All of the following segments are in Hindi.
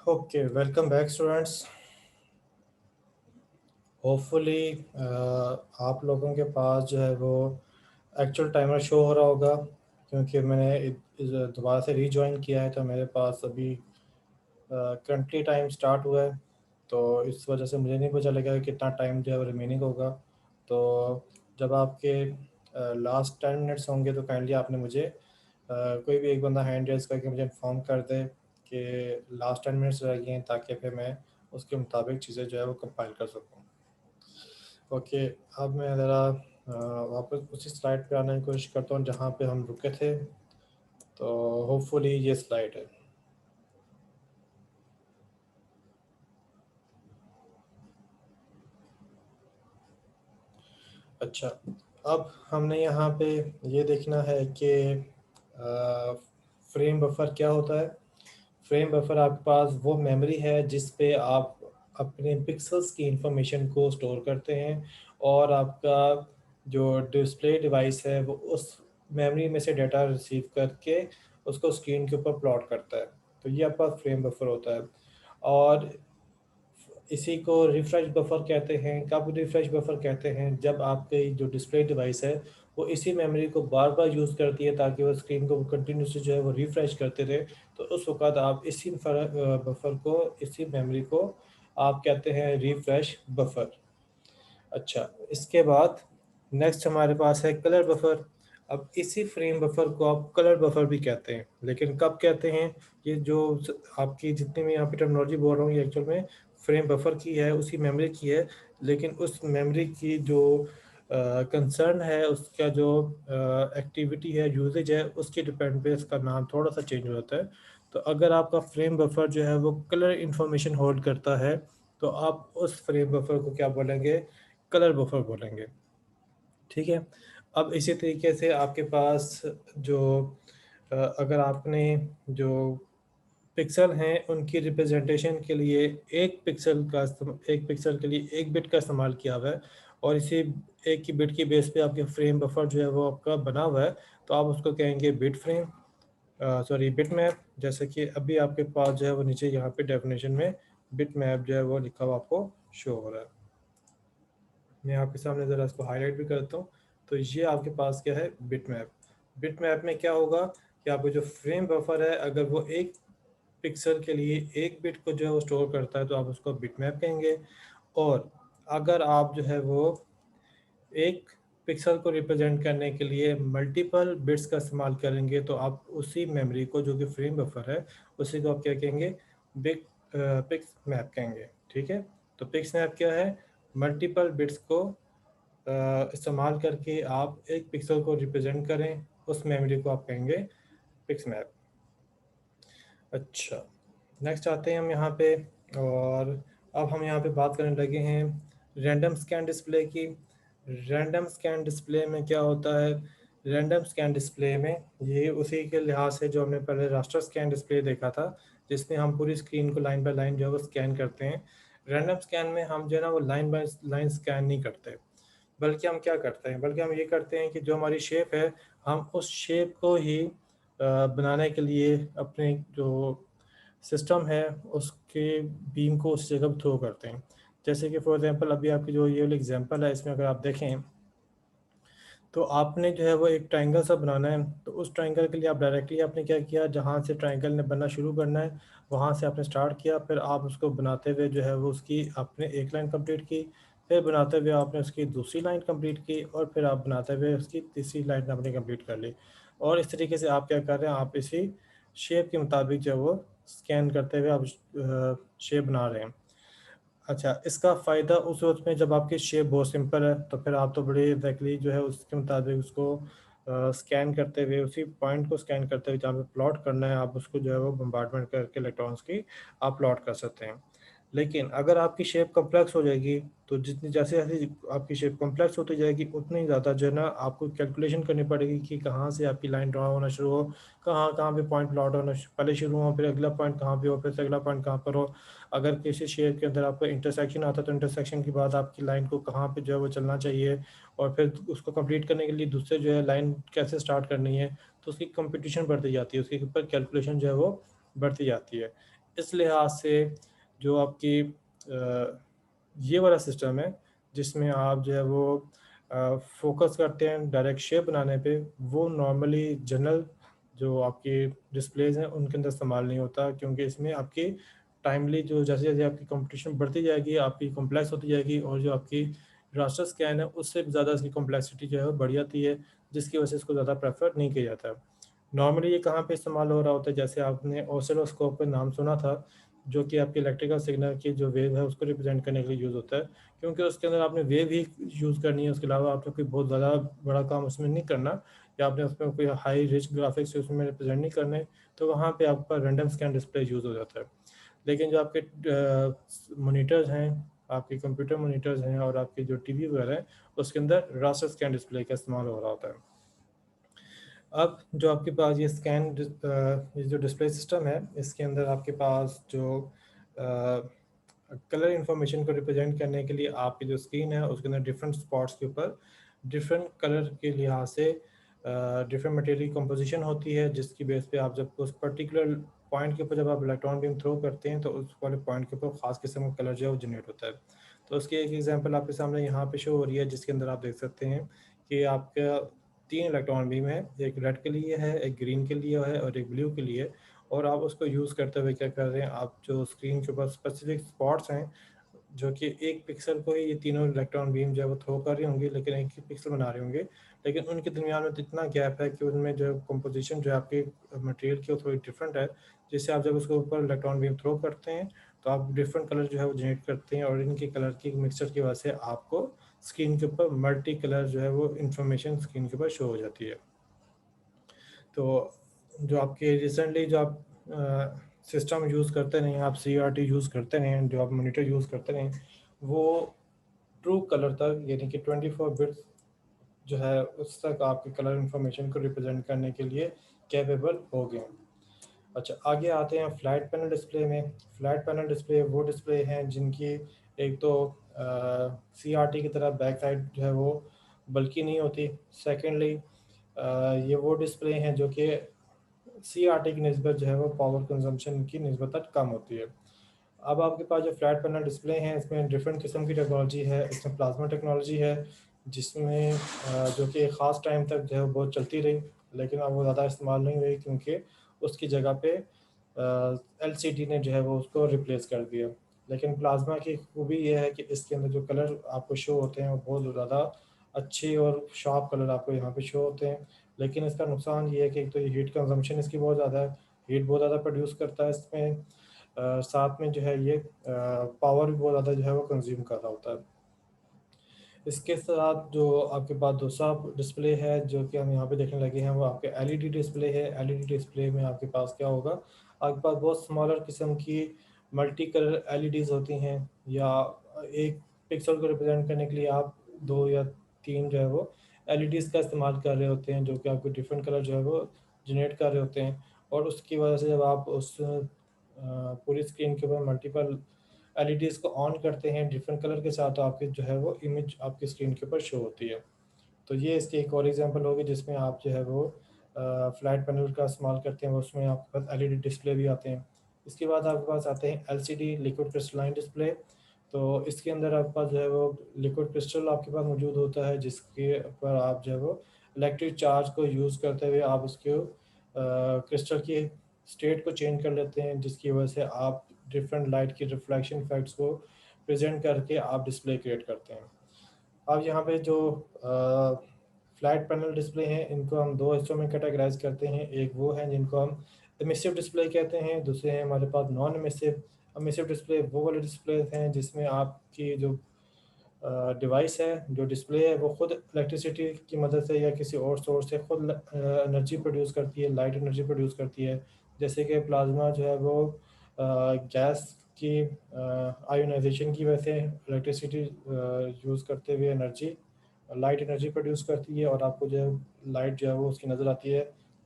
Okay, welcome back students. Hopefully आप लोगों के पास जो है वो एक्चुअल टाइमर शो हो रहा होगा, क्योंकि मैंने दोबारा से रीजॉइन किया है तो मेरे पास अभी करंटली टाइम स्टार्ट हुआ है। तो इस वजह से मुझे नहीं पता चलेगा कि कितना टाइम जो है वो रिमेनिंग होगा। तो जब आपके लास्ट 10 मिनट्स होंगे तो काइंडली आपने मुझे कोई भी एक बंदा हैंड रेज करके मुझे इन्फॉर्म कर दे कि लास्ट 10 मिनट्स रह गए हैं, ताकि फिर मैं उसके मुताबिक चीज़ें जो है वो कंपाइल कर सकूँ। ओके, अब मैं ज़रा वापस उसी स्लाइड पे आने की कोशिश करता हूँ जहाँ पे हम रुके थे। तो होपफुली ये स्लाइड है। अच्छा, अब हमने यहाँ पे ये देखना है कि फ्रेम बफर क्या होता है। फ्रेम बफर आपके पास वो मेमोरी है जिस पे आप अपने पिक्सेल्स की इंफॉर्मेशन को स्टोर करते हैं, और आपका जो डिस्प्ले डिवाइस है वो उस मेमोरी में से डाटा रिसीव करके उसको स्क्रीन के ऊपर प्लॉट करता है। तो ये आपका फ्रेम बफर होता है। और इसी को रिफ्रेश बफर कहते हैं। कब रिफ्रेश बफर कहते हैं? जब आपके जो डिस्प्ले डिवाइस है वो इसी मेमोरी को बार बार यूज़ करती है ताकि वो स्क्रीन को कंटिन्यूसली जो है वो रिफ्रेश करते रहे। तो उस वक़्त आप इसी बफर को, इसी मेमोरी को आप कहते हैं रिफ्रेश बफर। अच्छा, इसके बाद नेक्स्ट हमारे पास है कलर बफर। अब इसी फ्रेम बफर को आप कलर बफर भी कहते हैं, लेकिन कब कहते हैं? ये जो आपकी जितनी मैं यहाँ पे टर्मिनोलॉजी बोल रहा हूँ ये एक्चुअल में फ्रेम बफर की है, उसी मेमोरी की है। लेकिन उस मेमोरी की जो कंसर्न है, उसका जो एक्टिविटी है, यूजेज है, उसके डिपेंड पे इसका नाम थोड़ा सा चेंज हो जाता है। तो अगर आपका फ्रेम बफर जो है वो कलर इंफॉर्मेशन होल्ड करता है तो आप उस फ्रेम बफर को क्या बोलेंगे? कलर बफर बोलेंगे। ठीक है। अब इसी तरीके से आपके पास जो अगर आपने जो पिक्सल हैं उनकी रिप्रेजेंटेशन के लिए एक पिक्सल के लिए एक बिट का इस्तेमाल किया हुआ है, और इसी एक की बिट की बेस पे आपके फ्रेम बफर जो है वो आपका बना हुआ है। तो आप उसको कहेंगे bit frame, sorry bit map. जैसे कि अभी आपके पास जो है वो नीचे यहाँ पे डेफिनेशन में बिट मैप जो है वो लिखा हुआ आपको शो हो रहा है। मैं आपके सामने ज़रा इसको हाईलाइट भी करता हूँ। तो ये आपके पास क्या है? Bit map. बिट मैप में क्या होगा कि आपका जो फ्रेम बफर है, अगर वो एक पिक्सल के लिए एक बिट को जो है वो स्टोर करता है तो आप उसको बिट मैप कहेंगे। और अगर आप जो है वो एक पिक्सल को रिप्रेजेंट करने के लिए मल्टीपल बिट्स का इस्तेमाल करेंगे तो आप उसी मेमोरी को, जो कि फ्रेम बफर है, उसी को आप क्या कहेंगे? बिग पिक्स मैप कहेंगे। ठीक है। तो पिक्स मैप क्या है? मल्टीपल बिट्स को इस्तेमाल करके आप एक पिक्सल को रिप्रेजेंट करें, उस मेमोरी को आप कहेंगे पिक्स मैप। अच्छा, नेक्स्ट आते हैं हम यहाँ पे। और अब हम यहाँ पे बात करने लगे हैं रैंडम स्कैन डिस्प्ले की। रैंडम स्कैन डिस्प्ले में क्या होता है? रैंडम स्कैन डिस्प्ले में ये उसी के लिहाज से जो हमने पहले रास्टर स्कैन डिस्प्ले देखा था, जिसमें हम पूरी स्क्रीन को लाइन बाय लाइन जो है वो स्कैन करते हैं। रैंडम स्कैन में हम जो है ना वो लाइन बाय लाइन स्कैन नहीं करते, बल्कि हम क्या करते हैं? बल्कि हम ये करते हैं कि जो हमारी शेप है, हम उस शेप को ही बनाने के लिए अपने जो सिस्टम है उसके बीम को उस जगह थ्रो करते हैं। जैसे कि फॉर एग्जांपल अभी आपकी जो ये वाली एग्जांपल है, इसमें अगर आप देखें तो आपने जो है वो एक ट्रायंगल सा बनाना है। तो उस ट्रायंगल के लिए आप डायरेक्टली आपने क्या किया, जहाँ से ट्रायंगल ने बनना शुरू करना है वहाँ से आपने स्टार्ट किया, फिर आप उसको बनाते हुए जो है वो उसकी आपने एक लाइन कंप्लीट की, फिर बनाते हुए आपने उसकी दूसरी लाइन कंप्लीट की, और फिर आप बनाते हुए उसकी तीसरी लाइन आपने कंप्लीट कर ली। और इस तरीके से आप क्या कर रहे हैं? आप इसी शेप के मुताबिक जो है वो स्कैन करते हुए आप शेप बना रहे हैं। अच्छा, इसका फ़ायदा उस वक़्त में जब आपकी शेप बहुत सिंपल है, तो फिर आप तो बड़े एग्ज़ैक्टली जो है उसके मुताबिक उसको स्कैन करते हुए, उसी पॉइंट को स्कैन करते हुए जहाँ पे प्लॉट करना है, आप उसको जो है वो बम्बार्डमेंट करके इलेक्ट्रॉन्स की आप प्लॉट कर सकते हैं। लेकिन अगर आपकी शेप कॉम्प्लेक्स हो जाएगी, तो जितनी जैसे-जैसे आपकी शेप कॉम्प्लेक्स होती जाएगी, उतनी ही ज़्यादा जो है ना आपको कैलकुलेशन करनी पड़ेगी कि कहाँ से आपकी लाइन ड्रा होना शुरू हो, कहाँ-कहाँ पे पॉइंट प्लॉट होना पहले शुरू हो, फिर अगला पॉइंट कहाँ पे हो, फिर से अगला पॉइंट कहाँ पर हो। अगर किसी शेप के अंदर आपका इंटरसेक्शन आता है, तो इंटरसेक्शन के बाद आपकी लाइन को कहाँ पे जो है वो चलना चाहिए, और फिर उसको कंप्लीट करने के लिए दूसरे जो है लाइन कैसे स्टार्ट करनी है, तो उसकी कंपटीशन बढ़ती जाती है, उसके ऊपर कैलकुलेशन जो है वो बढ़ती जाती है। इस लिहाज से जो आपकी ये वाला सिस्टम है जिसमें आप जो है वो फोकस करते हैं डायरेक्ट शेप बनाने पे, वो नॉर्मली जनरल जो आपकी डिस्प्लेज हैं उनके अंदर इस्तेमाल नहीं होता, क्योंकि इसमें आपकी टाइमली जो जैसे जैसे आपकी कंपटीशन बढ़ती जाएगी, आपकी कॉम्प्लेक्स होती जाएगी, और जो आपकी रास्टर स्कैन है उससे ज़्यादा इसकी कॉम्प्लेक्सिटी जो है वो बढ़ जाती है, जिसकी वजह से इसको ज़्यादा प्रेफर नहीं किया जाता है। नॉर्मली ये कहाँ पे इस्तेमाल हो रहा होता है, जैसे आपने ऑसिलोस्कोप का नाम सुना था, जो कि आपके इलेक्ट्रिकल सिग्नल की जो वेव है उसको रिप्रेजेंट करने के लिए यूज़ होता है, क्योंकि उसके अंदर आपने वेव ही यूज़ करनी है, उसके अलावा आपने कोई बहुत ज़्यादा बड़ा काम उसमें नहीं करना, या आपने उसमें कोई हाई रिच ग्राफिक्स उसमें रिप्रेजेंट नहीं करने, तो वहाँ पे आपका रैंडम स्कैन डिस्प्ले यूज़ हो जाता है। लेकिन जो आपके मोनीटर्स हैं, आपके कंप्यूटर मोनीटर्स हैं और आपके जो टीवी वगैरह हैं, उसके अंदर रास्टर स्कैन डिस्प्ले का इस्तेमाल हो रहा होता है। अब जो आपके पास ये ये जो डिस्प्ले सिस्टम है, इसके अंदर आपके पास जो कलर इंफॉर्मेशन को रिप्रेजेंट करने के लिए आपकी जो स्क्रीन है उसके अंदर डिफरेंट स्पॉट्स के ऊपर डिफरेंट कलर के लिहाज से डिफरेंट मटेरियल कंपोजिशन होती है, जिसकी बेस पे आप जब उस पर्टिकुलर पॉइंट के ऊपर जब आप इलेक्ट्रॉन बीम थ्रो करते हैं तो उस वाले पॉइंट के ऊपर ख़ास किस्म का कलर जो है वो जनरेट होता है। तो उसकी एक एग्जांपल आपके सामने यहाँ पे शो हो रही है, जिसके अंदर आप देख सकते हैं कि आपका 3 इलेक्ट्रॉन बीम है, एक रेड के लिए है, एक ग्रीन के लिए है और एक ब्लू के लिए। और आप उसको यूज़ करते हुए क्या कर रहे हैं, आप जो स्क्रीन के ऊपर स्पेसिफिक स्पॉट्स हैं, जो कि एक पिक्सल को ही ये तीनों इलेक्ट्रॉन बीम जो है वो थ्रो कर रही होंगी, लेकिन एक ही पिक्सल बना रहे होंगे, लेकिन उनके दरमियान में तो इतना गैप है कि उनमें जो कंपोजिशन जो है आपके मटेरियल की वो थोड़ी डिफरेंट है, जिससे आप जब उसके ऊपर इलेक्ट्रॉन बीम थ्रो करते हैं तो आप डिफरेंट कलर जो है वो जनरेट करते हैं, और इनके कलर की मिक्सचर की वजह से आपको स्क्रीन के ऊपर मल्टी कलर जो है वो इंफॉर्मेशन स्क्रीन के ऊपर शो हो जाती है। तो जो आपके रिसेंटली जो आप सिस्टम यूज़ करते रहें, आप CRT यूज़ करते रहें, जो आप मॉनिटर यूज़ करते रहें, वो ट्रू कलर तक यानी कि 24 बिट्स जो है उस तक आपके कलर इंफॉर्मेशन को रिप्रेजेंट करने के लिए कैपेबल हो गए हैं। अच्छा, आगे आते हैं फ्लैट पैनल डिस्प्ले में। फ्लैट पैनल डिस्प्ले वो डिस्प्ले हैं जिनकी एक तो CRT की तरह बैक साइड जो है वो बल्कि नहीं होती। सेकेंडली ये वो डिस्प्ले हैं जो कि CRT की निस्बत जो है वो पावर कंजम्पशन की निस्बत कम होती है। अब आपके पास जो फ्लैट पैनल डिस्प्ले हैं, इसमें डिफरेंट किस्म की टेक्नोलॉजी है। इसमें प्लाज्मा टेक्नोलॉजी है, जिसमें जो कि एक ख़ास टाइम तक जो है वो बहुत चलती रही, लेकिन अब वो ज़्यादा इस्तेमाल नहीं हुई, क्योंकि उसकी जगह पे LCD ने जो है वो उसको रिप्लेस कर दिया। लेकिन प्लाज्मा की खूबी ये है कि इसके अंदर जो कलर आपको शो होते हैं वो बहुत ज़्यादा अच्छे और शार्प कलर आपको यहाँ पे शो होते हैं। लेकिन इसका नुकसान ये है कि एक तो ये हीट कंजम्पशन इसकी बहुत ज़्यादा है, हीट बहुत ज़्यादा प्रोड्यूस करता है इसमें। साथ में जो है ये पावर भी बहुत ज़्यादा जो है वो कंज्यूम कर रहा होता है। इसके साथ जो आपके पास दूसरा डिस्प्ले है जो कि हम यहाँ पे देखने लगे हैं, वो आपके LED डिस्प्ले है। LED डिस्प्ले में आपके पास क्या होगा, आपके पास बहुत स्मॉलर किस्म की मल्टी कलर LEDs होती हैं, या एक पिक्सल को रिप्रेजेंट करने के लिए आप 2 या 3 जो है वो LEDs का इस्तेमाल कर रहे होते हैं, जो कि आपको डिफरेंट कलर जो है वो जनरेट कर रहे होते हैं। और उसकी वजह से जब आप उस पूरी स्क्रीन के ऊपर मल्टीपल LEDs को ऑन करते हैं डिफरेंट कलर के साथ, तो आपकी जो है वो इमेज आपकी स्क्रीन के ऊपर शो होती है। तो ये इसकी एक और एग्जांपल होगी जिसमें आप जो है वो फ्लैट पैनल का इस्तेमाल करते हैं, उसमें आपके पास LED डिस्प्ले भी आते हैं। इसके बाद आपके पास आते हैं LCD लिक्विड क्रिस्टलाइन डिस्प्ले। तो इसके अंदर आपके पास जो है वो लिक्विड क्रिस्टल आपके पास मौजूद होता है, जिसके ऊपर आप जो है वो इलेक्ट्रिक चार्ज को यूज़ करते हुए आप उसके क्रिस्टल की स्टेट को चेंज कर लेते हैं, जिसकी वजह से आप डिफरेंट लाइट की रिफ्लेक्शन इफेक्ट्स को प्रेजेंट करके आप डिस्प्ले क्रिएट करते हैं। अब यहाँ पे जो फ्लैट पैनल डिस्प्ले हैं, इनको हम दो हिस्सों में कैटेगराइज करते हैं। एक वो हैं जिनको हम एमिसिव डिस्प्ले कहते हैं, दूसरे हैं हमारे पास नॉन एमिसिव। एमिसिव डिस्प्ले वो वाले डिस्प्ले हैं जिसमें आपकी जो डिवाइस है, जो डिस्प्ले है, वो खुद इलेक्ट्रिसिटी की मदद से या किसी और सोर्स से खुद एनर्जी प्रोड्यूस करती है, लाइट एनर्जी प्रोड्यूस करती है। जैसे कि प्लाज्मा जो है वो गैस की आयोनाइजेशन की वजह से इलेक्ट्रिसिटी यूज़ करते हुए एनर्जी लाइट एनर्जी प्रोड्यूस करती है, और आपको जो है लाइट जो है वो उसकी नज़र आती है,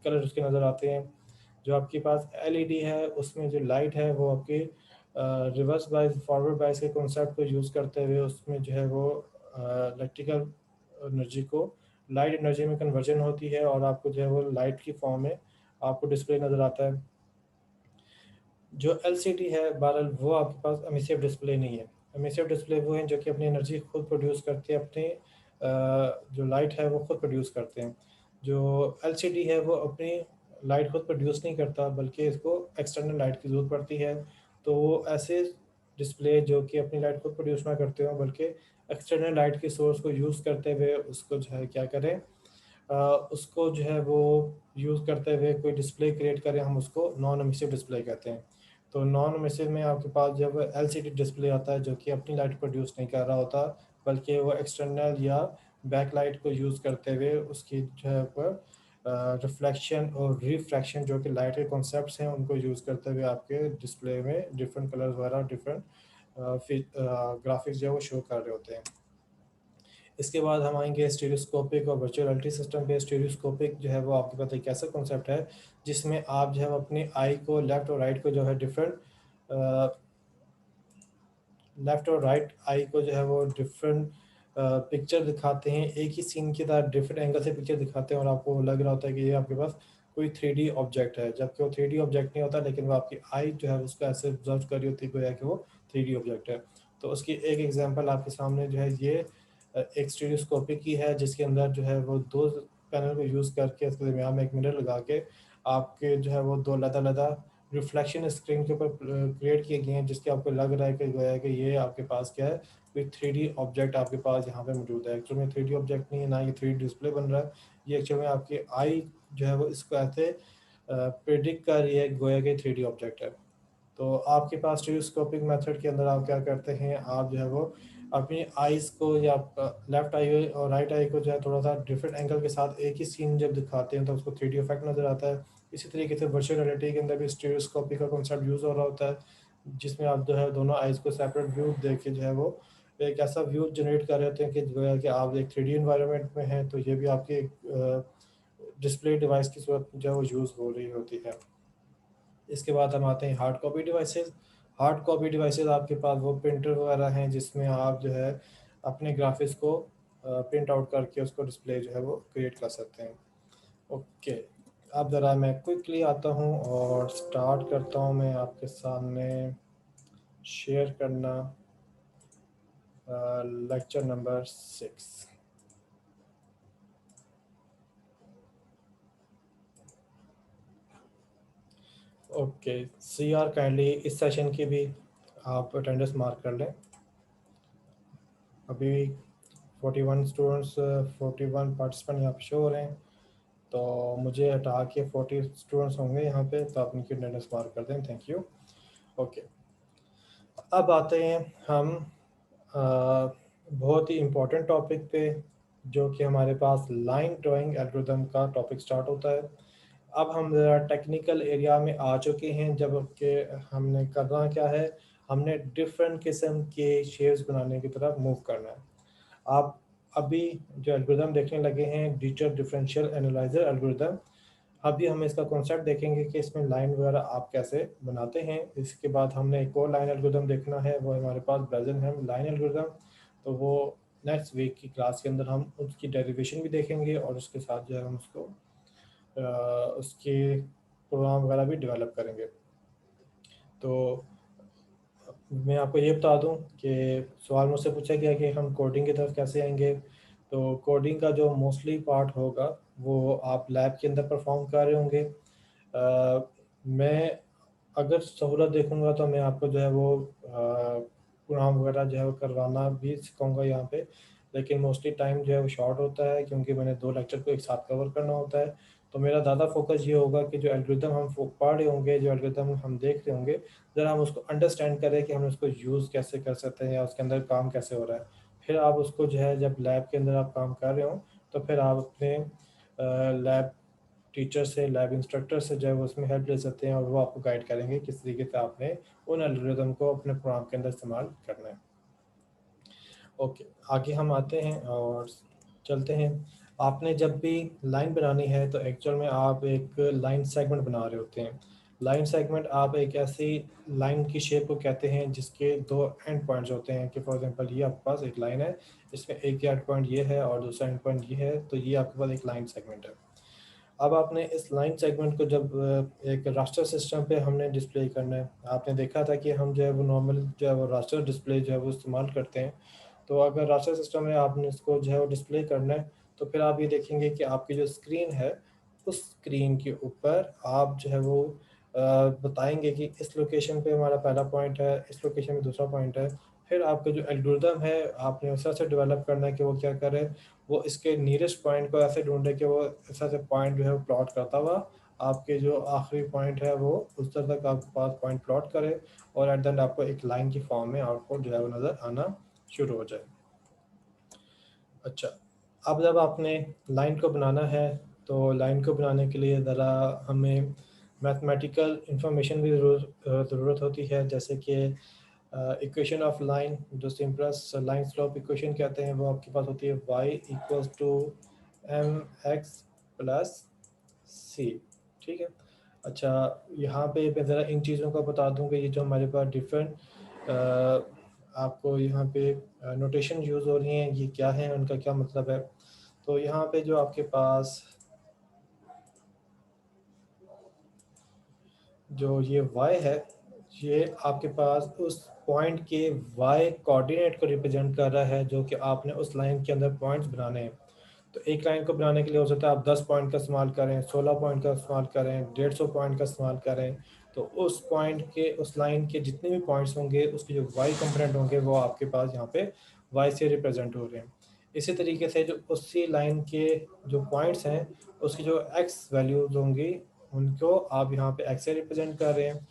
कलर उसके नज़र आते हैं। जो आपके पास LED है, उसमें जो लाइट है वो आपकी रिवर्स बायस फॉरवर्ड बायस के कॉन्सेप्ट को यूज़ करते हुए उसमें जो है वो इलेक्ट्रिकल एनर्जी को लाइट एनर्जी में कन्वर्जन होती है, और आपको जो है वो लाइट की फॉर्म में आपको डिस्प्ले नज़र आता है। जो एलसीडी है बहरहाल वो आपके पास एमिसिव डिस्प्ले नहीं है। एमिसिव डिस्प्ले वो हैं जो कि अपनी एनर्जी खुद प्रोड्यूस करते हैं, अपने जो लाइट है वो खुद प्रोड्यूस करते हैं। जो एलसीडी है वो अपनी लाइट खुद प्रोड्यूस नहीं करता, बल्कि इसको एक्सटर्नल लाइट की ज़रूरत पड़ती है। तो वो ऐसे डिस्प्ले जो कि अपनी लाइट खुद प्रोड्यूस ना करते हो, बल्कि एक्सटर्नल लाइट के सोर्स को यूज़ करते हुए उसको जो है क्या करें, अ, उसको जो है वो यूज़ करते हुए कोई डिस्प्ले क्रिएट करें, हम उसको नॉन एमिसिव डिस्प्ले कहते हैं। तो नॉन एमिसिव में आपके पास जब एलसीडी डिस्प्ले आता है जो कि अपनी लाइट प्रोड्यूस नहीं कर रहा होता, बल्कि वो एक्सटर्नल या बैकलाइट को यूज़ करते हुए उसकी जो है रिफ्लेक्शन और रिफ्रैक्शन जो कि लाइट के कॉन्सेप्ट्स हैं उनको यूज़ करते हुए आपके डिस्प्ले में डिफरेंट कलर्स वगैरह डिफरेंट ग्राफिक्स जो है वो शो कर रहे होते हैं। इसके बाद हम आएँगे स्टीरियोस्कोपिक और वर्चुअल रियलिटी सिस्टम पे। स्टीरियोस्कोपिक जो है वो आपके पास एक ऐसा कॉन्सेप्ट है जिसमें आप जो है वो अपनी आई को लेफ़्ट और राइट को जो है डिफरेंट अ, लेफ़्ट और राइट आई को जो है वो डिफरेंट पिक्चर दिखाते हैं। एक ही सीन की तरह डिफरेंट एंगल से पिक्चर दिखाते हैं और आपको लग रहा होता है कि ये आपके पास कोई 3D ऑब्जेक्ट है, जबकि वो 3D ऑब्जेक्ट नहीं होता, लेकिन वो आपकी आई जो है उसको ऐसे ऑब्ज़र्व कर रही होती है गोया कि वो 3D ऑब्जेक्ट है। तो उसकी एक एग्ज़ाम्पल आपके सामने जो है ये एक स्टीरियोस्कोपिक की है, जिसके अंदर जो है वो 2 पैनल को यूज़ करके उसके दरमियान में एक मिरर लगा के आपके जो है वो 2 अलग-अलग रिफ्लेक्शन स्क्रीन के ऊपर क्रिएट किए गए हैं, जिसके आपको लग रहा है कि गोया कि ये आपके पास क्या है, कोई 3D ऑब्जेक्ट आपके पास यहाँ पे मौजूद है। एक्चुअल में 3D ऑब्जेक्ट नहीं है, ना ये 3D डिस्प्ले बन रहा है। ये एक्चुअल में आपकी आई जो है वो इसको ऐसे प्रेडिक्ट कर रही है गोया कि 3D ऑब्जेक्ट है। तो आपके पास स्टीरियोस्कोपिक मेथड के अंदर आप क्या करते हैं, आप जो है वो अपनी आइज़ को या लेफ्ट आई और राइट आई को जो है थोड़ा-सा डिफरेंट एंगल के साथ एक ही सीन जब दिखाते हैं तो उसको 3D इफेक्ट नज़र आता है। इसी तरीके से वर्चुअल रियलिटी के अंदर भी स्टीरियोस्कोपी का कॉन्सेप्ट यूज़ हो रहा होता है, जिसमें आप जो है दोनों आइज़ को सेपरेट व्यू देके जो है वो एक ऐसा व्यू जनरेट कर रहे होते हैं कि गोया कि आप एक 3D एनवायरनमेंट में हैं, तो ये भी आपकी एक डिस्प्ले डिवाइस की सूरत में जो है वो यूज़ हो रही होती है। इसके बाद हम आते हैं hard copy devices. Hard copy devices आपके पास वो प्रिंटर वगैरह हैं जिसमें आप जो है अपने ग्राफ़िक्स को प्रिंट आउट करके उसको डिस्प्ले जो है वो क्रिएट कर सकते हैं। ओके, अब ज़रा मैं क्विकली आता हूँ और स्टार्ट करता हूँ मैं आपके सामने शेयर करना lecture number 6। Okay, CR kindly इस सेशन की भी आप अटेंडेंस मार्क कर लें। अभी 41 स्टूडेंट्स 41 पार्टिसिपेंट यहाँ पे शो हो रहे हैं, तो मुझे हटा के 40 स्टूडेंट्स होंगे यहाँ पे, तो आप इनकी अटेंडेंस मार्क कर दें। Thank you. ओके, अब आते हैं हम बहुत ही इम्पोर्टेंट टॉपिक पे, जो कि हमारे पास लाइन ड्राइंग एल्गोरिदम का टॉपिक स्टार्ट होता है। अब हम ज़रा टेक्निकल एरिया में आ चुके हैं, जब कि हमने करना क्या है, हमने डिफरेंट किस्म के शेप्स बनाने की तरफ मूव करना है। आप अभी जो एल्गोरिदम देखने लगे हैं, डिजिटल डिफरेंशियल एनालाइजर एल्गोरिदम, अभी हम इसका कॉन्सेप्ट देखेंगे कि इसमें लाइन वगैरह आप कैसे बनाते हैं। इसके बाद हमने एक और लाइन एल्गोरिदम देखना है, वो हमारे पास बेल्जियम लाइन एल्गोरिदम। तो वो नेक्स्ट वीक की क्लास के अंदर हम उसकी डेरिवेशन भी देखेंगे और उसके साथ जो है हम उसको उसके प्रोग्राम वगैरह भी डेवलप करेंगे। तो मैं आपको ये बता दूं कि सवाल मुझसे पूछा गया कि हम कोडिंग की तरफ कैसे आएंगे। तो कोडिंग का जो मोस्टली पार्ट होगा वो आप लैब के अंदर परफॉर्म कर रहे होंगे। मैं अगर सहूलत देखूंगा तो मैं आपको जो है वो प्रोग्राम वगैरह जो है वो करवाना भी सिखाऊंगा यहाँ पे, लेकिन मोस्टली टाइम जो है वो शॉर्ट होता है क्योंकि मैंने 2 लेक्चर को एक साथ कवर करना होता है। तो मेरा ज़्यादा फोकस ये होगा कि जो एल्गोरिदम हम पढ़ रहे होंगे, जो एल्गोरिदम हम देख रहे होंगे, ज़रा हम उसको अंडरस्टैंड करें कि हम उसको यूज़ कैसे कर सकते हैं या उसके अंदर काम कैसे हो रहा है। फिर आप उसको जो है जब लैब के अंदर आप काम कर रहे हो, तो फिर आप अपने लैब टीचर से, लैब इंस्ट्रक्टर से जो है वो उसमें हेल्प ले सकते हैं और वो आपको गाइड करेंगे किस तरीके से आपने उन एल्गोरिदम को अपने प्रोग्राम के अंदर इस्तेमाल करना है। ओके, आगे हम आते हैं और चलते हैं। आपने जब भी लाइन बनानी है तो एक्चुअल में आप एक लाइन सेगमेंट बना रहे होते हैं। लाइन सेगमेंट आप एक ऐसी लाइन की शेप को कहते हैं जिसके 2 एंड पॉइंट्स होते हैं कि फॉर एग्जांपल ये आपके पास एक लाइन है, इसमें एक एंड पॉइंट ये है और दूसरा एंड पॉइंट ये है, तो ये आपके पास एक लाइन सेगमेंट है। अब आपने इस लाइन सेगमेंट को जब एक रास्टर सिस्टम पे हमने डिस्प्ले करना है, आपने देखा था कि हम जो है वो नॉर्मल जो है वो रास्टर डिस्प्ले जो है वो इस्तेमाल करते हैं। तो अगर रास्टर सिस्टम में आपने इसको जो है वो डिस्प्ले करना है, तो फिर आप ये देखेंगे कि आपकी जो स्क्रीन है, उस स्क्रीन के ऊपर आप जो है वो बताएंगे कि इस लोकेशन पे हमारा पहला पॉइंट है, इस लोकेशन में दूसरा पॉइंट है। फिर आपका जो एल्गोरिदम है, आपने उस तरह से डेवलप करना है कि वो क्या करे, वो इसके नियरेस्ट पॉइंट को ऐसे ढूंढे कि वो ऐसा से पॉइंट जो है प्लॉट करता हुआ आपके जो आखिरी पॉइंट है वो उस तरह तक आपके पास पॉइंट प्लॉट करे, और एट द एंड आपको एक लाइन की फॉर्म में आउटपुट जो है वो नज़र आना शुरू हो जाए। अच्छा, अब जब आपने लाइन को बनाना है, तो लाइन को बनाने के लिए ज़रा हमें मैथमेटिकल इंफॉर्मेशन भी ज़रूरत होती है, जैसे कि इक्वेशन ऑफ लाइन, जो सिंपलेस्ट लाइन स्लोप इक्वेशन कहते हैं, वो आपके पास होती है y equals to M X plus C. ठीक है। अच्छा, यहाँ पे मैं ज़रा इन चीज़ों का बता दूँ कि ये जो हमारे पास डिफरेंट आपको यहाँ पे नोटेशन यूज़ हो रही हैं, ये क्या है, उनका क्या मतलब है। तो यहाँ पे जो आपके पास जो ये y है, ये आपके पास उस पॉइंट के y कोऑर्डिनेट को रिप्रेजेंट कर रहा है जो कि आपने उस लाइन के अंदर पॉइंट्स बनाने हैं। तो एक लाइन को बनाने के लिए हो सकता है आप 10 पॉइंट का इस्तेमाल करें, 16 पॉइंट का इस्तेमाल करें, 150 पॉइंट का इस्तेमाल करें। तो उस पॉइंट के, उस लाइन के जितने भी पॉइंट्स होंगे, उसके जो y कंपोनेंट होंगे वो आपके पास यहाँ पे y से रिप्रेजेंट हो रहे हैं। इसी तरीके से जो उसी लाइन के जो पॉइंट्स हैं, उसकी जो x वैल्यूज होंगी, उनको आप यहाँ पे x से रिप्रेजेंट कर रहे हैं।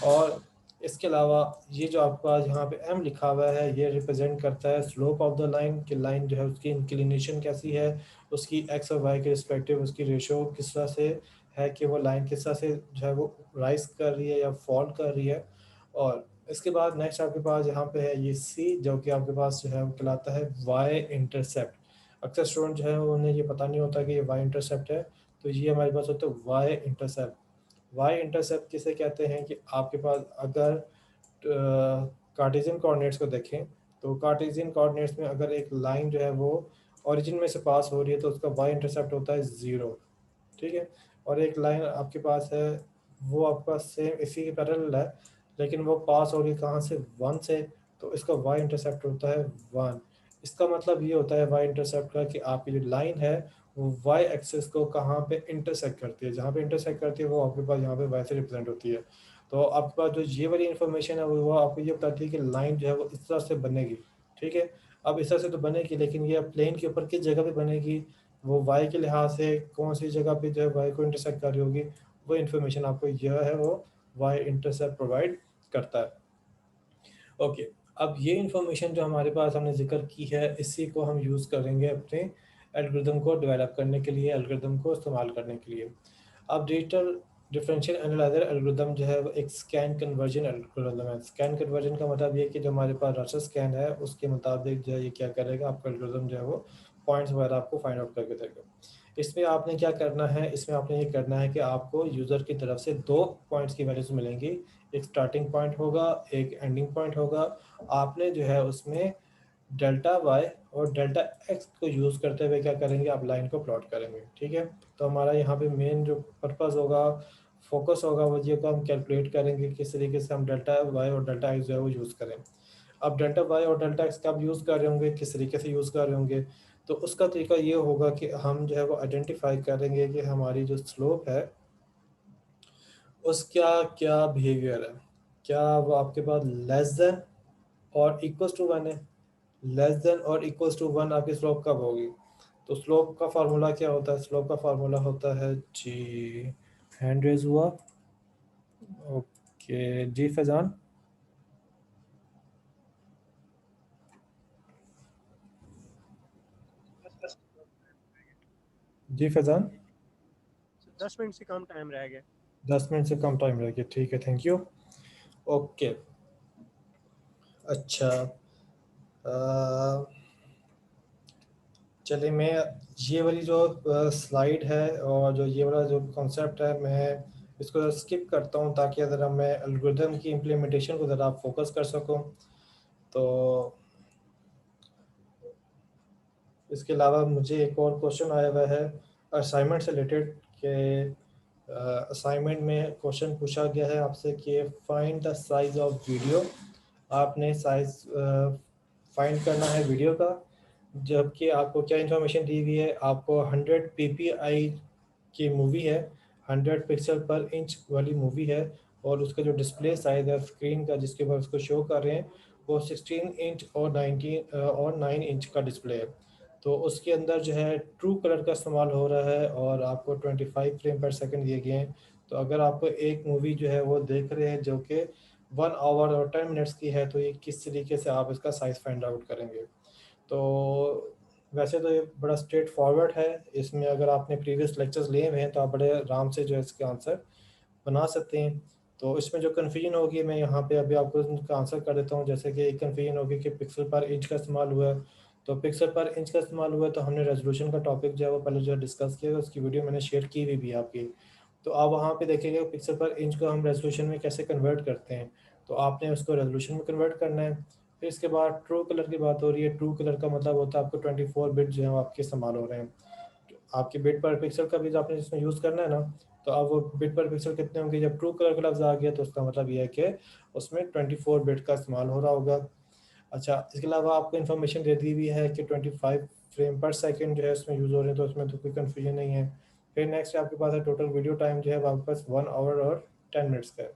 और इसके अलावा ये जो आपके पास यहाँ पे m लिखा हुआ है, ये रिप्रेजेंट करता है स्लोप ऑफ द लाइन, कि लाइन जो है उसकी इंक्लिनेशन कैसी है, उसकी x और y के रिस्पेक्टिव उसकी रेशो किस तरह से है, कि वो लाइन किस तरह से जो है वो राइज कर रही है या फॉल कर रही है। और इसके बाद नेक्स्ट आपके पास यहाँ पे है ये c, जो कि आपके पास जो है वो कहलाता है y इंटरसेप्ट। अक्सर स्टूडेंट जो है उन्हें ये पता नहीं होता कि ये y इंटरसेप्ट है, तो ये हमारे पास होता है y इंटरसेप्ट। y इंटरसेप्ट किसे कहते हैं, कि आपके पास अगर कार्टेशियन कोऑर्डिनेट्स को देखें, तो कार्टेशियन कोऑर्डिनेट्स में अगर एक लाइन जो है वो ओरिजिन में से पास हो रही है, तो उसका y इंटरसेप्ट होता है 0। ठीक है। और एक लाइन आपके पास है, वो आपके पास सेम इसी के पैरेलल है, लेकिन वो पास हो रही है कहाँ से, 1 से, तो इसका y इंटरसेप्ट होता है 1। इसका मतलब ये होता है y इंटरसेप्ट का, कि आपकी जो लाइन है वो y एक्सिस को कहाँ पे इंटरसेक्ट करती है, जहाँ पे इंटरसेक्ट करती है वो आपके पास यहाँ पे y से रिप्रेजेंट होती है। तो आपके पास जो ये वाली इन्फॉर्मेशन है वो आपको ये बताती है कि लाइन जो है वो इस तरह से बनेगी। ठीक है। अब इस तरह से तो बनेगी, लेकिन ये प्लेन के ऊपर किस जगह पे बनेगी, वो y के लिहाज से कौन सी जगह पे जो है y को इंटरसेक्ट कर रही होगी, वो इन्फॉर्मेशन आपको यह है वो y इंटरसेप्ट प्रोवाइड करता है। ओके, अब ये इन्फॉर्मेशन जो हमारे पास हमने जिक्र की है, इसी को हम यूज़ करेंगे अपने एल्गोरिदम को डेवलप करने के लिए, एल्गोरिदम को इस्तेमाल करने के लिए। अब डिजिटल डिफरेंशियल एनालाइजर एल्गोरिदम जो है वो एक स्कैन कन्वर्जन एल्गोरिदम है। स्कैन कन्वर्जन का मतलब ये है कि जो हमारे पास रास्टर स्कैन है, उसके मुताबिक जो है ये क्या करेगा, आपका एल्गोरिदम जो है वो पॉइंट्स वगैरह आपको फाइंड आउट करके देगा। इसमें आपने क्या करना है, इसमें आपने ये करना है कि आपको यूज़र की तरफ से 2 पॉइंट्स की वैल्यूज मिलेंगी। एक स्टार्टिंग पॉइंट होगा, एक एंडिंग पॉइंट होगा। आपने जो है उसमें डेल्टा वाई और डेल्टा एक्स को यूज़ करते हुए क्या करेंगे, आप लाइन को प्लॉट करेंगे। ठीक है। तो हमारा यहाँ पे मेन जो पर्पस होगा, फोकस होगा, वो ये को हम कैलकुलेट करेंगे किस तरीके से हम डेल्टा वाई और डेल्टा एक्स जो है वो यूज़ करें। अब डेल्टा वाई और डेल्टा एक्स कब यूज़ कर रहे होंगे, किस तरीके से यूज़ कर रहे होंगे, तो उसका तरीका ये होगा कि हम जो है वो आइडेंटिफाई करेंगे कि हमारी जो स्लोप है उसका क्या बिहेवियर है। क्या वो आपके पास लेस देन और इक्वल्स टू 1 है, लेस देन और इक्वल्स टू 1 आपकी स्लोप कब होगी। तो स्लोप का फार्मूला क्या होता है, स्लोप का फार्मूला होता है जी, हैंड रेज हुआ। ओके जी फैजान। जी फैजान। 10 मिनट से कम टाइम रह गया। 10 मिनट से कम टाइम रह गया, ठीक है, थैंक यू। ओके। अच्छा, चलिए मैं ये वाली जो स्लाइड है और जो ये वाला जो कॉन्सेप्ट है, मैं इसको स्किप करता हूँ, ताकि ज़रा मैं एल्गोरिथम की इम्प्लीमेंटेशन को ज़रा आप फोकस कर सकूँ। तो इसके अलावा मुझे एक और क्वेश्चन आया हुआ है असाइनमेंट से रिलेटेड, आपके असाइनमेंट में क्वेश्चन पूछा गया है आपसे कि find the size of video. आपने साइज फाइंड करना है वीडियो का, जबकि आपको क्या इन्फॉर्मेशन दी हुई है, आपको 100 ppi की मूवी है, 100 पिक्सल पर इंच वाली मूवी है, और उसका जो डिस्प्ले साइज है स्क्रीन का जिसके ऊपर उसको शो कर रहे हैं वो 16 इंच और 19 और 9 इंच का डिस्प्ले है। तो उसके अंदर जो है ट्रू कलर का इस्तेमाल हो रहा है और आपको 25 फ्रेम पर सेकंड दिए गए हैं। तो अगर आपको एक मूवी जो है वो देख रहे हैं जो कि 1 आवर और 10 मिनट्स की है, तो ये किस तरीके से आप इसका साइज़ फाइंड आउट करेंगे। तो वैसे तो ये बड़ा स्ट्रेट फॉरवर्ड है, इसमें अगर आपने प्रीवियस लेक्चर्स लिए हुए हैं तो आप बड़े आराम से जो है इसके आंसर बना सकते हैं। तो इसमें जो कन्फ्यूजन होगी मैं यहाँ पे अभी आपको उनका आंसर कर देता हूँ। जैसे कि एक कन्फ्यूजन होगी कि पिक्सल पर इंच का इस्तेमाल हुआ है, तो पिक्सल पर इंच का इस्तेमाल हुआ है तो हमने रेजोल्यूशन का टॉपिक जो है वो पहले जो है डिस्कस किया, उसकी वीडियो मैंने शेयर की हुई भी है आपकी। तो आप वहाँ पे देखेंगे पिक्सल पर इंच को हम रेजोल्यूशन में कैसे कन्वर्ट करते हैं। तो आपने उसको रेजोल्यूशन में कन्वर्ट करना है। फिर इसके बाद ट्रू कलर की बात हो रही है। ट्रू कलर का मतलब होता है आपको 24 बिट जो है वो आपके इस्तेमाल हो रहे हैं। आपके बिट पर पिक्सल का भी जो आपने इसमें यूज़ करना है ना, तो अब वो बिट पर पिक्सल कितने होंगे। जब ट्रू कलर का लफ्ज़ आ गया तो उसका मतलब ये है कि उसमें 24 बिट का इस्तेमाल हो रहा होगा। अच्छा, इसके अलावा आपको इन्फॉर्मेशन दे दी हुई है कि 25 फ्रेम पर सेकंड जो है इसमें यूज़ हो रहे हैं, तो उसमें तो कोई कन्फ्यूजन नहीं है। फिर नेक्स्ट आपके पास है टोटल वीडियो टाइम जो है वो आपके पास 1 आवर और 10 मिनट्स का है।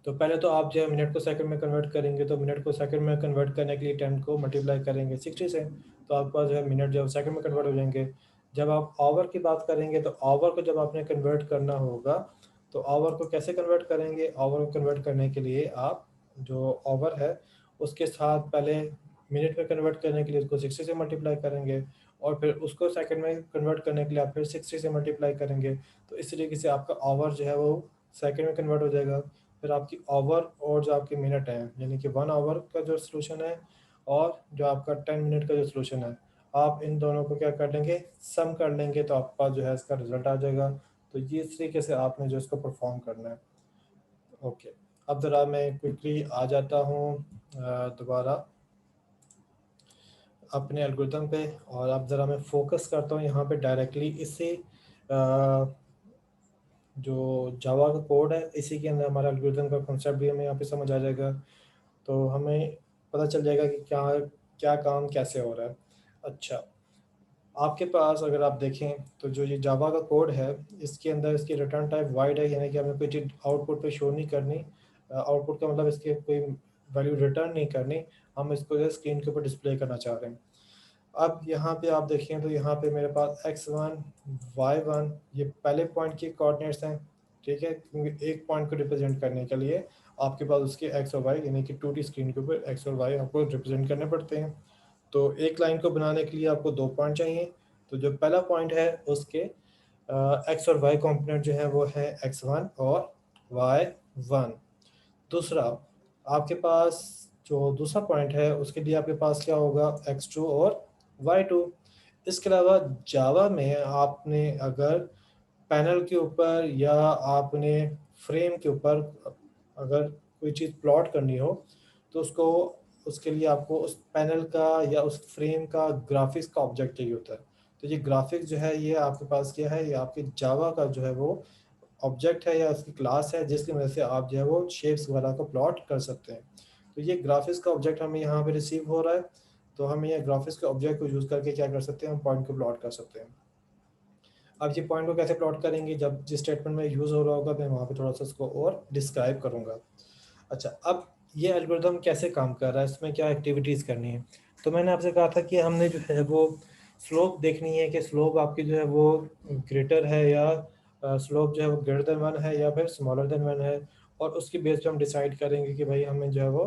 तो पहले तो आप जो है मिनट को सेकंड में कन्वर्ट करेंगे, तो मिनट को सेकंड में कन्वर्ट करने के लिए 10 को मल्टीप्लाई करेंगे 60 से, तो आपके पास जो है मिनट जो है सेकंड में कन्वर्ट हो जाएंगे। जब आप आवर की बात करेंगे तो आवर को जब आपने कन्वर्ट करना होगा, तो आवर को कैसे कन्वर्ट करेंगे। आवर को कन्वर्ट करने के लिए आप जो आवर है उसके साथ पहले मिनट में कन्वर्ट करने के लिए उसको 60 से मल्टीप्लाई करेंगे, और फिर उसको सेकंड में कन्वर्ट करने के लिए आप फिर 60 से मल्टीप्लाई करेंगे। तो इस तरीके से आपका आवर जो है वो सेकंड में कन्वर्ट हो जाएगा। फिर आपकी आवर और जो आपकी मिनट है, यानी कि 1 आवर का जो सोल्यूशन है और जो आपका 10 मिनट का जो सोल्यूशन है, आप इन दोनों को क्या कर लेंगे, सम कर लेंगे, तो आपके पास जो है इसका रिजल्ट आ जाएगा। तो ये इस तरीके से आपने जो इसको परफॉर्म करना है। ओके, अब ज़रा मैं क्विकली आ जाता हूँ दोबारा अपने एल्गोरिथम पे, और अब ज़रा मैं फोकस करता हूँ यहाँ पे डायरेक्टली इसी जो जावा का कोड है इसी के अंदर हमारा एल्गोरिथम का कॉन्सेप्ट भी हमें यहाँ पे समझ आ जाएगा। तो हमें पता चल जाएगा कि क्या क्या काम कैसे हो रहा है। अच्छा, आपके पास अगर आप देखें तो जो ये जावा का कोड है इसके अंदर इसकी रिटर्न टाइप वाइड है, यानी कि हमें कोई चीज़ आउटपुट पे शो नहीं करनी। आउटपुट का मतलब इसके कोई वैल्यू रिटर्न नहीं करनी, हम इसको जो स्क्रीन के ऊपर डिस्प्ले करना चाह रहे हैं। अब यहाँ पे आप देखें तो यहाँ पे मेरे पास x1 y1 ये पहले पॉइंट के कोऑर्डिनेट्स हैं, ठीक है, क्योंकि एक पॉइंट को रिप्रेजेंट करने के लिए आपके पास उसके x और y यानी कि 2D स्क्रीन के ऊपर x और y आपको रिप्रेजेंट करने पड़ते हैं। तो एक लाइन को बनाने के लिए आपको 2 पॉइंट चाहिए। तो जो पहला पॉइंट है उसके x और y कंपोनेंट जो है वो है x1 और y1। दूसरा, आपके पास जो दूसरा पॉइंट है उसके लिए आपके पास क्या होगा, x2 और y2। इसके अलावा जावा में आपने अगर पैनल के ऊपर या आपने फ्रेम के ऊपर अगर कोई चीज़ प्लॉट करनी हो, तो उसको उसके लिए आपको उस पैनल का या उस फ्रेम का ग्राफिक्स का ऑब्जेक्ट चाहिए होता है। तो ये ग्राफिक्स जो है ये आपके पास क्या है, ये आपके जावा का जो है वो ऑब्जेक्ट है या उसकी क्लास है जिसकी वजह से आप जो है वो शेप्स वगैरह को प्लॉट कर सकते हैं। तो ये ग्राफिक्स का ऑब्जेक्ट हमें यहाँ पे रिसीव हो रहा है, तो हमें ये ग्राफिक्स के ऑब्जेक्ट को यूज़ करके क्या कर सकते हैं, हम पॉइंट को प्लॉट कर सकते हैं। अब ये पॉइंट को कैसे प्लॉट करेंगे, जब जिस स्टेटमेंट में यूज़ हो रहा होगा मैं वहाँ पे थोड़ा सा इसको और डिस्क्राइब करूँगा। अच्छा, अब ये एल्गोरिदम कैसे काम कर रहा है, इसमें क्या एक्टिविटीज़ करनी है। तो मैंने आपसे कहा था कि हमने जो है वो स्लोप देखनी है कि स्लोप आपकी जो है वो ग्रेटर है या स्लोप जो है वो ग्रेटर देन 1 है या फिर स्मॉलर देन 1 है, और उसकी बेस पे हम डिसाइड करेंगे कि भाई हमें जो है वो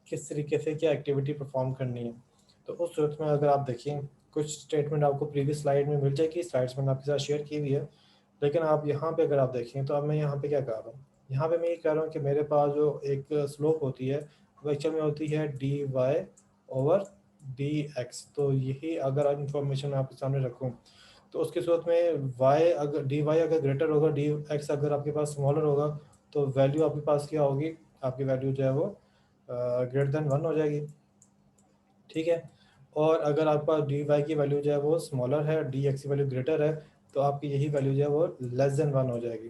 किस तरीके से क्या एक्टिविटी परफॉर्म करनी है। तो उस सूरत में अगर आप देखें, कुछ स्टेटमेंट आपको प्रीवियस स्लाइड में मिल जाएगी, स्लाइड्स मैंने आपके साथ शेयर की हुई है, लेकिन आप यहाँ पे अगर आप देखें तो अब मैं यहाँ पे क्या कर रहा हूँ, यहाँ पे मैं ये कह रहा हूँ कि मेरे पास जो एक स्लोप होती है वो एक्चुअल में होती है d y over d x. तो यही अगर आप इन्फॉर्मेशन आपके सामने रखूँ तो उसकी सूरत में वाई अगर डी वाई अगर ग्रेटर होगा, डी एक्स अगर आपके पास स्मॉलर होगा, तो वैल्यू आपके पास क्या होगी, आपकी वैल्यू जो है वो ग्रेटर देन 1 हो जाएगी, ठीक है। और अगर आपका डी वाई की वैल्यू जो है वो स्मॉलर है, डी एक्स की वैल्यू ग्रेटर है, तो आपकी यही वैल्यू जो है वो लेस देन 1 हो जाएगी,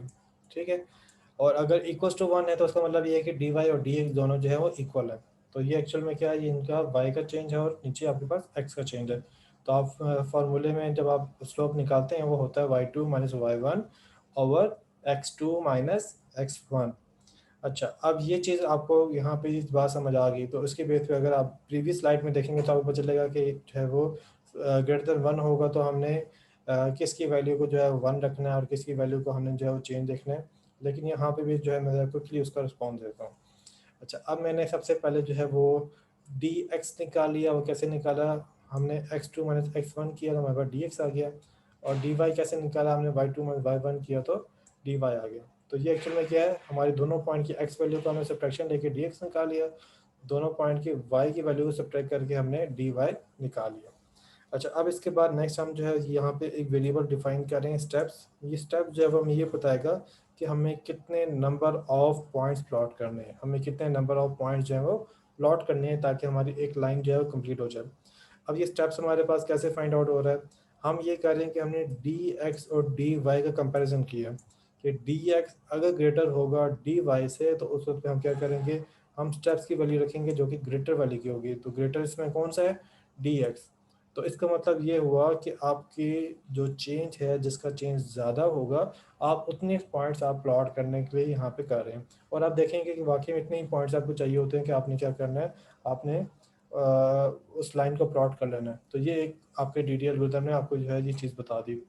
ठीक है। और अगर इक्वल्स टू 1 है तो उसका मतलब ये है कि डी वाई और डी एक्स दोनों जो है वो इक्वल है। तो ये एक्चुअल में क्या है, ये इनका y का चेंज है और नीचे आपके पास x का चेंज है। तो आप फार्मूले में जब आप स्लोप निकालते हैं वो होता है y2 minus y1 over x2 minus x1। अच्छा, अब ये चीज़ आपको यहाँ पे इस बात समझ आ गई, तो उसके बेस पे अगर आप प्रीवियस स्लाइड में देखेंगे तो आपको पता चलेगा कि जो है वो ग्रेटर देन 1 होगा तो हमने किसकी वैल्यू को जो है 1 रखना है और किसकी वैल्यू को हमने जो है वो चेंज देखना है। लेकिन यहाँ पे भी जो है मैं क्विकली उसका रिस्पॉन्स देता हूँ। अच्छा, अब मैंने सबसे पहले जो है वो डी एक्स निकाल लिया। वो कैसे निकाला, हमने x two minus x one किया तो हमारे पास डी एक्स आ गया। और डी वाई कैसे निकाला, हमने y two minus y one किया तो डी वाई आ गया। तो ये एक्चुअल में क्या है, हमारी दोनों पॉइंट की एक्स वैल्यू को हमने सब्ट्रैक्शन लेके डी एक्स निकाल लिया, दोनों पॉइंट की वाई की वैल्यू को सब्ट्रैक्ट करके हमने डी वाई निकाल लिया। अच्छा, अब इसके बाद नेक्स्ट हम जो है यहाँ पे एक वेरिएबल डिफाइन करें स्टेप्स। ये स्टेप जो है वो हमें ये बताएगा कि हमें कितने नंबर ऑफ पॉइंट्स प्लॉट करने हैं, हमें कितने नंबर ऑफ पॉइंट्स जो है वो प्लॉट करने हैं ताकि हमारी एक लाइन जो है वो कंप्लीट हो जाए। अब ये स्टेप्स हमारे पास कैसे फाइंड आउट हो रहा है, हम ये कर रहे हैं कि हमने डी एक्स और डी वाई का कंपेरिजन किया कि डी एक्स अगर ग्रेटर होगा डी वाई से तो उस वक्त पे हम क्या करेंगे, हम स्टेप्स की वैल्यू रखेंगे जो कि ग्रेटर वाली की होगी। तो ग्रेटर इसमें कौन सा है, डी एक्स। तो इसका मतलब ये हुआ कि आपकी जो चेंज है, जिसका चेंज ज़्यादा होगा, आप उतने पॉइंट्स आप प्लॉट करने के लिए यहाँ पे कर रहे हैं। और आप देखेंगे कि वाकई में इतने ही पॉइंट्स आपको चाहिए होते हैं कि आपने क्या करना है, आपने उस लाइन को प्लॉट कर लेना है। तो ये एक आपके डीडीएल एल्गोरिथम ने आपको जो है ये चीज़ बता दी।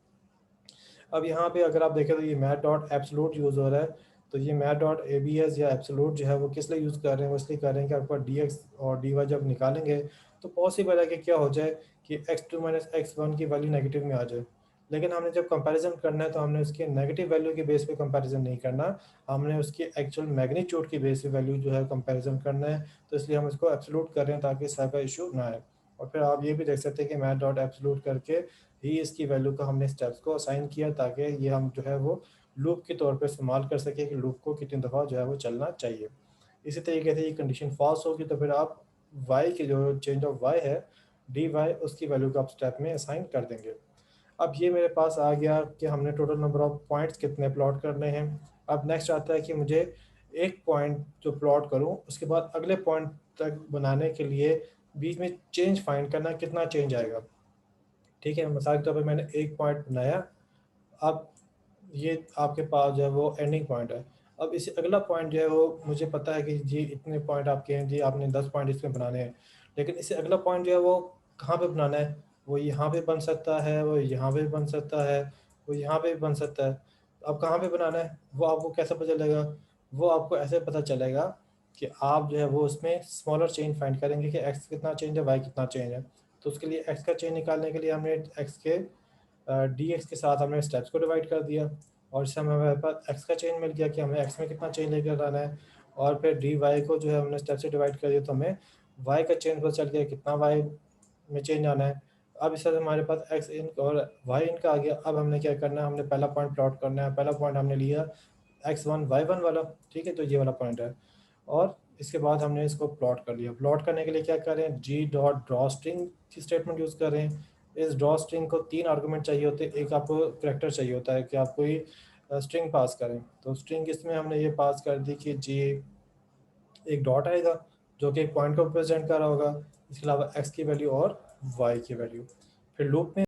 अब यहाँ पे अगर आप देखें तो ये मैथ डॉट एब्सोल्यूट यूज़ हो रहा है। तो ये math dot a b s या एब्सोल्यूट जो है वो किस लिए यूज़ कर रहे हैं, वो इसलिए कर रहे हैं कि आपका डी एक्स और डी वाई जब निकालेंगे तो पॉसिबल है कि क्या हो जाए कि x two minus x one की वैल्यू नेगेटिव में आ जाए। लेकिन हमने जब कंपैरिजन करना है तो हमने उसके नेगेटिव वैल्यू के बेस पे कंपैरिजन नहीं करना, हमने उसकी एक्चुअल मैग्नीट्यूड की बेस पे वैल्यू जो है कंपैरिजन करना है। तो इसलिए हम इसको एब्सोल्यूट कर रहे हैं ताकि इस तरह का इशू ना आए। और फिर आप ये भी देख सकते हैं कि मैथ डॉट एब्सोल्यूट करके ही इसकी वैल्यू को हमने स्टेप्स को असाइन किया ताकि ये हम जो है वो लूप के तौर पे इस्तेमाल कर सकें कि लूप को कितनी दफ़ा जो है वो चलना चाहिए। इसी तरीके से ये कंडीशन फॉल्स होगी तो फिर आप वाई की जो चेंज ऑफ वाई है, डी वाई, उसकी वैल्यू को आप स्टेप में असाइन कर देंगे। अब ये मेरे पास आ गया कि हमने टोटल नंबर ऑफ पॉइंट्स कितने प्लॉट करने हैं। अब नेक्स्ट आता है कि मुझे एक पॉइंट जो प्लॉट करूं उसके बाद अगले पॉइंट तक बनाने के लिए बीच में चेंज फाइंड करना, कितना चेंज आएगा। ठीक है, मिसाल के तौर पे मैंने एक पॉइंट बनाया, अब ये आपके पास जो है वो एंडिंग पॉइंट है। अब इसे अगला पॉइंट जो है वो मुझे पता है कि जी इतने पॉइंट आपके हैं, जी आपने 10 पॉइंट इसमें बनाने हैं। लेकिन इससे अगला पॉइंट जो है वो कहाँ पे बनाना है, वो यहाँ पे बन सकता है, वो यहाँ पे बन सकता है, वो यहाँ पे भी बन सकता है। अब कहाँ पे बनाना है वो आपको कैसे पता चलेगा, वो आपको ऐसे पता चलेगा कि आप जो है वो उसमें स्मॉलर चेंज फाइंड करेंगे कि एक्स कितना चेंज है, वाई कितना चेंज है। तो उसके लिए एक्स का चेंज निकालने के लिए हमने एक्स के डी एक्स के साथ हमने स्टेप्स को डिवाइड कर दिया। और इससे हमें हमारे पास एक्स का चेंज मिल गया कि हमें एक्स में कितना चेंज लेकर आना है। और फिर डी वाई को जो है हमने स्टेप से डिवाइड कर दिया तो हमें वाई का चेंज पता चल गया कितना वाई में चेंज आना है। अब इस तरह से हमारे पास एक्स इन और वाई इन का आ गया। अब हमने क्या करना है, हमने पहला पॉइंट प्लॉट करना है। पहला पॉइंट हमने लिया एक्स वन वाई वन वाला, ठीक है, तो ये वाला पॉइंट है। और इसके बाद हमने इसको प्लॉट कर लिया। प्लॉट करने के लिए क्या करें, जी डॉट ड्रॉ स्ट्रिंग की स्टेटमेंट यूज़ करें। इस ड्रॉ स्ट्रिंग को 3 आर्गुमेंट चाहिए होते हैं, एक आपको करैक्टर चाहिए होता है कि आप कोई स्ट्रिंग पास करें। तो स्ट्रिंग इसमें हमने ये पास कर दी कि जी एक डॉट आएगा जो कि एक पॉइंट को रिप्रेजेंट कर रहा होगा, इसके अलावा एक्स की वैल्यू और वाई की वैल्यू। फिर लूप में